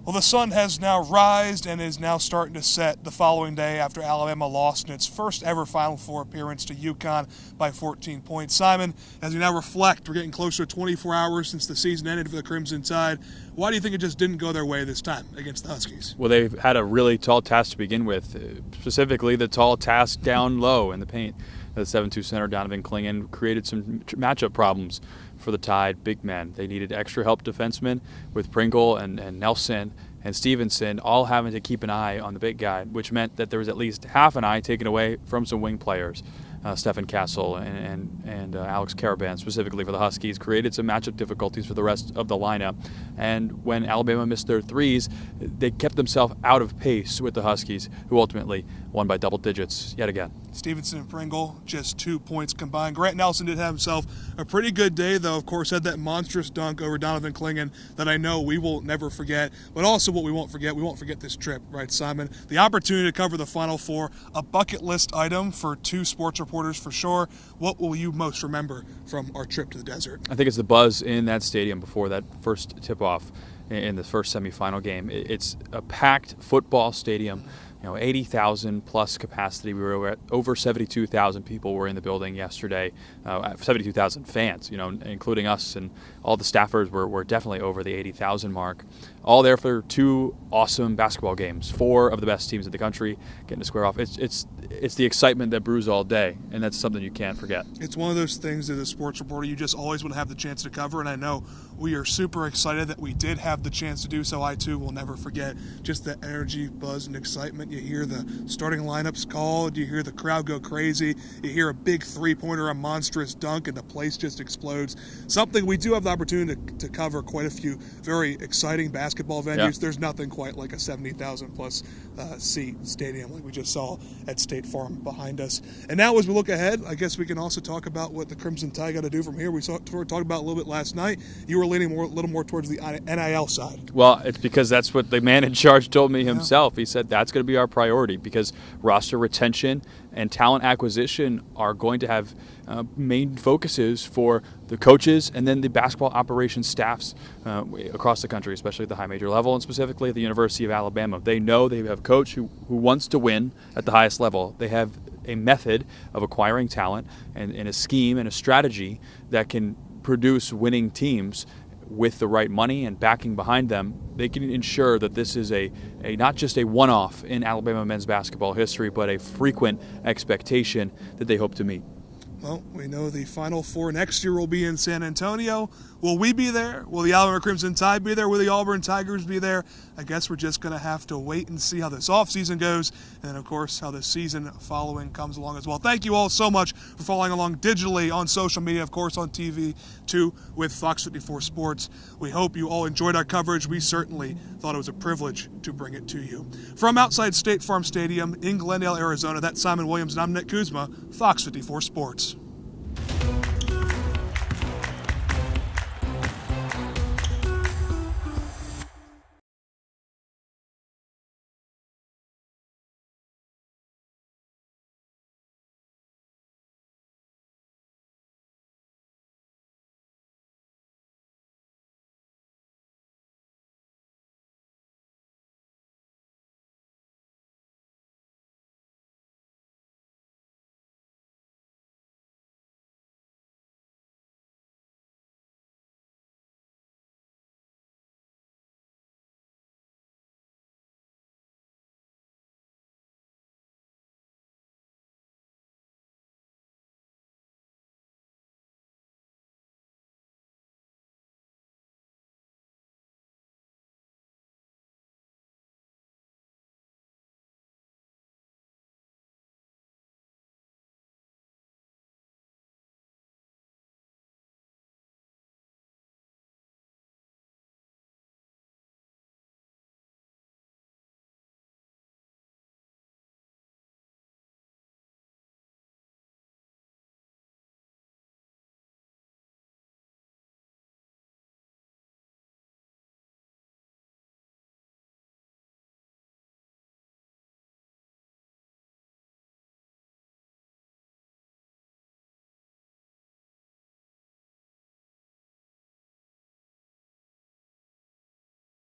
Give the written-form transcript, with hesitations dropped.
Well, the sun has now rised and is now starting to set the following day after Alabama lost in its first ever Final Four appearance to UConn by 14 points. Simon, as we now reflect, we're getting closer to 24 hours since the season ended for the Crimson Tide. Why do you think it just didn't go their way this time against the Huskies? Well, they've had a really tall task to begin with, specifically the tall task down low in the paint. The 7'2" center Donovan Clingan created some matchup problems for the Tide big men. They needed extra help defensemen with Pringle and Nelson and Stevenson all having to keep an eye on the big guy, which meant that there was at least half an eye taken away from some wing players. Stephen Castle and Alex Caravan, specifically for the Huskies, created some matchup difficulties for the rest of the lineup. And when Alabama missed their threes, they kept themselves out of pace with the Huskies, who ultimately won by double digits yet again. Stevenson and Pringle, just 2 points combined. Grant Nelson did have himself a pretty good day, though, of course, had that monstrous dunk over Donovan Clingan that I know we will never forget. But also what we won't forget this trip, right, Simon? The opportunity to cover the Final Four, a bucket list item for two sports reporters for sure. What will you most remember from our trip to the desert? I think it's the buzz in that stadium before that first tip-off in the first semifinal game. It's a packed football stadium. 80,000 plus capacity. We were at over 72,000 people were in the building yesterday. 72,000 fans, including us, and all the staffers were definitely over the 80,000 mark. All there for two awesome basketball games. 4 of the best teams in the country getting to square off. It's the excitement that brews all day, and that's something you can't forget. It's one of those things as a sports reporter you just always want to have the chance to cover, and I know we are super excited that we did have the chance to do so. I too will never forget just the energy, buzz, and excitement. You hear the starting lineups called, you hear the crowd go crazy, you hear a big three-pointer, a monstrous dunk, and the place just explodes. Something we do have the opportunity to cover quite a few very exciting basketball venues. Yeah. There's nothing quite like a 70,000 plus seat stadium like we just saw at State Farm behind us. And now as we look ahead, I guess we can also talk about what the Crimson Tide got to do from here. We talked about a little bit last night. You were leaning a little more towards the NIL side. Well, it's because that's what the man in charge told me himself. He said that's going to be our priority because roster retention and talent acquisition are going to have main focuses for the coaches and then the basketball operations staffs across the country, especially at the high major level and specifically at the University of Alabama. They know they have a coach who wants to win at the highest level. They have a method of acquiring talent and a scheme and a strategy that can produce winning teams. With the right money and backing behind them, they can ensure that this is a not just a one-off in Alabama men's basketball history, but a frequent expectation that they hope to meet. Well, we know the Final Four next year will be in San Antonio. Will we be there? Will the Alabama Crimson Tide be there? Will the Auburn Tigers be there? I guess we're just going to have to wait and see how this offseason goes, and then, of course, how the season following comes along as well. Thank you all so much for following along digitally on social media, of course, on TV, too, with Fox 54 Sports. We hope you all enjoyed our coverage. We certainly thought it was a privilege to bring it to you. From outside State Farm Stadium in Glendale, Arizona, that's Simon Williams, and I'm Nick Kuzma, Fox 54 Sports.